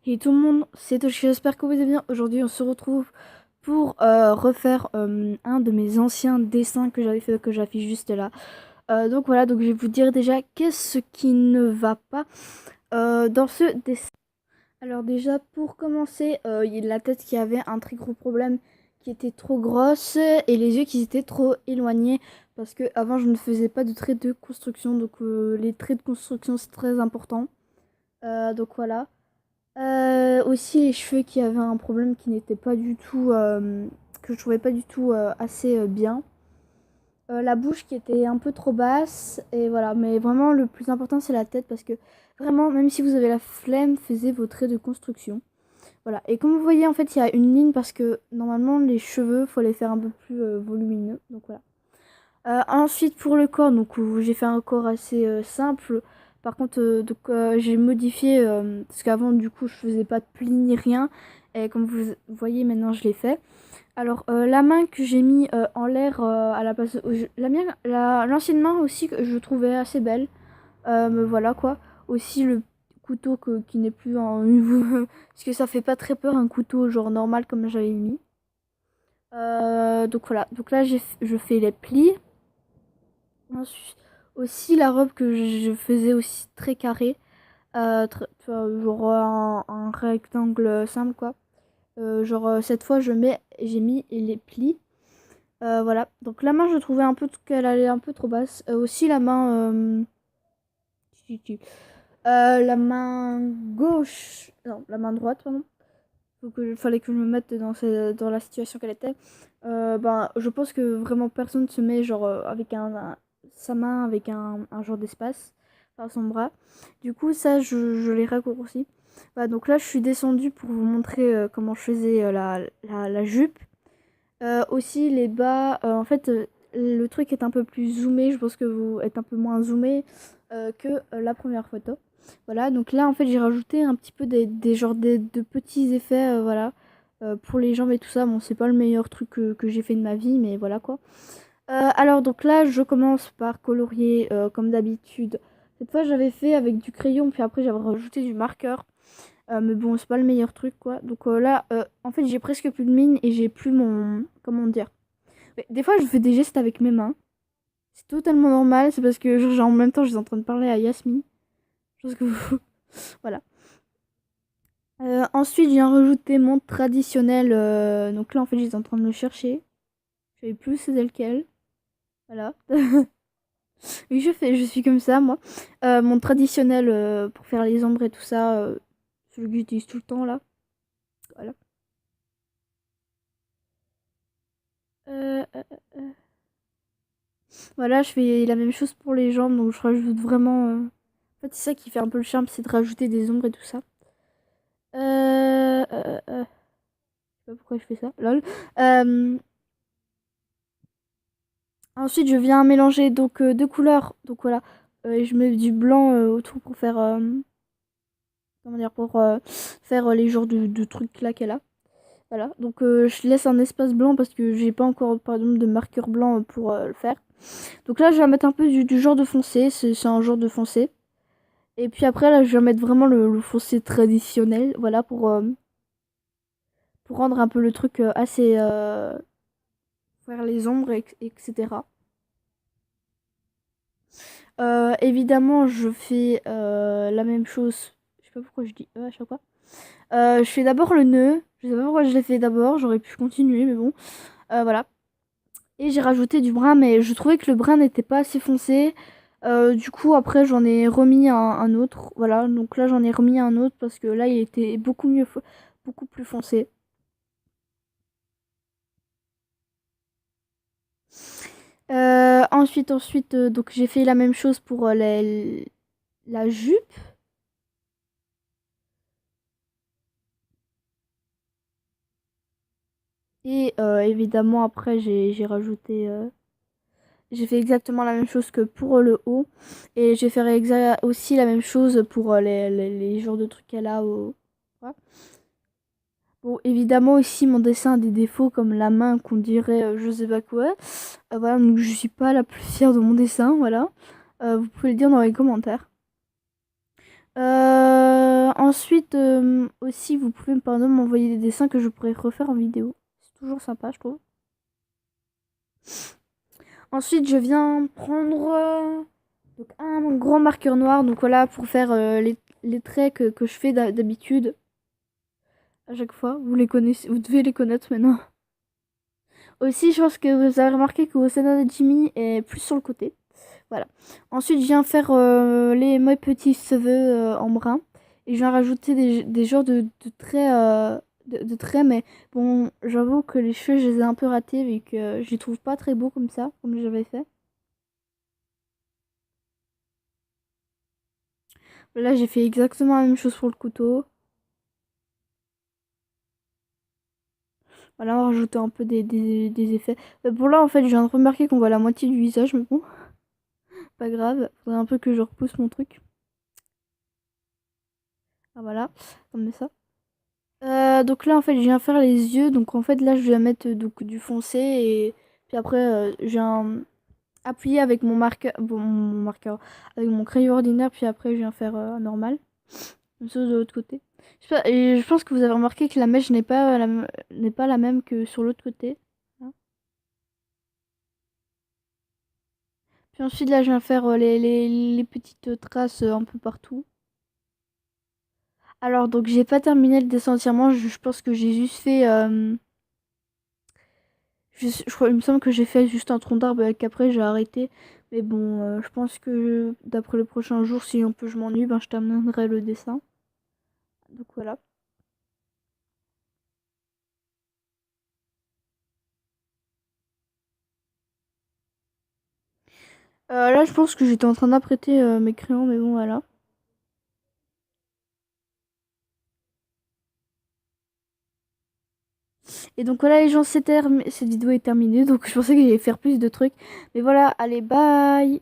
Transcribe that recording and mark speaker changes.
Speaker 1: Et tout le monde, c'est Toshi, j'espère que vous allez bien. Aujourd'hui, on se retrouve pour refaire un de mes anciens dessins que j'avais fait, que j'affiche juste là. Donc voilà, donc je vais vous dire déjà qu'est-ce qui ne va pas dans ce dessin. Alors déjà, pour commencer, il y a la tête qui avait un très gros problème, qui était trop grosse, et les yeux qui étaient trop éloignés, parce que avant je ne faisais pas de traits de construction, donc les traits de construction c'est très important. Donc voilà. Aussi les cheveux qui avaient un problème qui n'était pas du tout que je trouvais pas du tout assez bien. La bouche qui était un peu trop basse et voilà, mais vraiment le plus important c'est la tête parce que vraiment même si vous avez la flemme, faisez vos traits de construction. Voilà, et comme vous voyez en fait il y a une ligne parce que normalement les cheveux faut les faire un peu plus volumineux. Donc voilà. Ensuite pour le corps, donc j'ai fait un corps assez simple. Par contre, j'ai modifié parce qu'avant du coup je faisais pas de plis ni rien. Et comme vous voyez maintenant je l'ai fait. Alors la main que j'ai mis en l'air à la place, la mienne, l'ancienne main aussi que je trouvais assez belle. Mais voilà quoi. Aussi le couteau qui n'est plus en parce que ça fait pas très peur un couteau genre normal comme j'avais mis. Donc voilà. Donc là je fais les plis. Ensuite, aussi la robe que je faisais aussi très carrée, genre un rectangle simple quoi. Genre cette fois j'ai mis les plis. Voilà. Donc la main je trouvais un peu qu'elle allait un peu trop basse. Aussi la main, tu- tu- la main gauche, non la main droite pardon. Donc il fallait que je me mette dans la situation qu'elle était. Ben, je pense que vraiment personne se met genre avec sa main avec un genre d'espace par son bras. Du coup ça je l'ai raccourci. Voilà, donc là je suis descendue pour vous montrer comment je faisais la jupe. Aussi les bas, en fait le truc est un peu plus zoomé, je pense que vous êtes un peu moins zoomé que la première photo. Voilà, donc là en fait j'ai rajouté un petit peu des genres de petits effets, voilà, pour les jambes et tout ça. Bon, c'est pas le meilleur truc que j'ai fait de ma vie, mais voilà quoi. Alors donc là je commence par colorier comme d'habitude. Cette fois j'avais fait avec du crayon, puis après j'avais rajouté du marqueur. Mais bon, c'est pas le meilleur truc quoi. Donc là, en fait, j'ai presque plus de mine et j'ai plus mon. Comment dire? Mais des fois, je fais des gestes avec mes mains. C'est totalement normal. C'est parce que, genre, en même temps, je suis en train de parler à Yasmine. Je pense que vous. Voilà. Ensuite, j'ai rajouté mon traditionnel. Donc là, en fait, j'étais en train de le chercher. Je savais plus c'est lequel. Voilà. Oui, je suis comme ça, moi. Mon traditionnel pour faire les ombres et tout ça. Celui que j'utilise tout le temps là. Voilà. Euh, euh, euh. Voilà, je fais la même chose pour les jambes, donc je rajoute vraiment. En fait, c'est ça qui fait un peu le charme, c'est de rajouter des ombres et tout ça. Je sais pas pourquoi je fais ça, lol. Euh, Ensuite, je viens mélanger donc deux couleurs. Donc voilà, et je mets du blanc autour pour faire. Comment dire, pour faire les genres de trucs là qu'elle a. Voilà, donc je laisse un espace blanc parce que j'ai pas encore, par exemple, de marqueur blanc pour le faire. Donc là, je vais mettre un peu du genre de foncé, c'est un genre de foncé. Et puis après, là, je vais mettre vraiment le foncé traditionnel, voilà, pour rendre un peu le truc assez. Faire les ombres, etc. Évidemment, je fais la même chose. Je sais pas pourquoi je dis à chaque fois. Je fais d'abord le nœud. Je sais pas pourquoi je l'ai fait d'abord. J'aurais pu continuer, mais bon. Voilà. Et j'ai rajouté du brun, mais je trouvais que le brun n'était pas assez foncé. Du coup, après, j'en ai remis un autre. Voilà. Donc là, j'en ai remis un autre parce que là, il était beaucoup mieux, beaucoup plus foncé. Ensuite, donc j'ai fait la même chose pour la jupe. Et évidemment, après, j'ai rajouté. J'ai fait exactement la même chose que pour le haut. Et j'ai fait aussi la même chose pour les genres de trucs qu'elle a au. Voilà. Bon, évidemment, aussi, mon dessin a des défauts comme la main qu'on dirait je sais pas quoi. Voilà, donc je suis pas la plus fière de mon dessin, voilà. Vous pouvez le dire dans les commentaires. Ensuite, aussi, vous pouvez pardon, m'envoyer des dessins que je pourrais refaire en vidéo. C'est toujours sympa, je trouve. Ensuite, je viens prendre donc un grand marqueur noir. Donc voilà, pour faire les traits que je fais d'habitude. À chaque fois, vous les connaissez, vous devez les connaître maintenant. Aussi, je pense que vous avez remarqué que Osana de Jimmy est plus sur le côté. Voilà. Ensuite, je viens faire mes petits cheveux en brun. Et je viens rajouter des genres de traits, de traits. Mais bon, j'avoue que les cheveux, je les ai un peu ratés vu que je les trouve pas très beaux comme ça, comme j'avais fait. Là, j'ai fait exactement la même chose pour le couteau. Voilà, on va rajouter un peu des effets. Pour là, en fait, je viens de remarquer qu'on voit la moitié du visage, mais bon, pas grave. Faudrait un peu que je repousse mon truc. Ah, voilà, comme ça. Donc là, en fait, je viens faire les yeux. Donc en fait, là, je vais mettre donc, du foncé. Et puis après, je viens appuyer avec mon marqueur, bon, mon marqueur, avec mon crayon ordinaire. Puis après, je viens faire normal. Même chose de l'autre côté. Et je pense que vous avez remarqué que la mèche n'est pas la même que sur l'autre côté. Hein. Puis ensuite, là, je viens faire les petites traces un peu partout. Alors, donc, j'ai pas terminé le dessin entièrement. Je pense que j'ai juste fait. Je crois, il me semble que j'ai fait juste un tronc d'arbre et qu'après j'ai arrêté. Mais bon, je pense que d'après le prochain jour, si un peu je m'ennuie, ben je terminerai le dessin. Donc voilà. Là, je pense que j'étais en train d'apprêter mes crayons, mais bon, voilà. Et donc voilà, les gens, cette vidéo est terminée. Donc je pensais que j'allais faire plus de trucs. Mais voilà, allez, bye!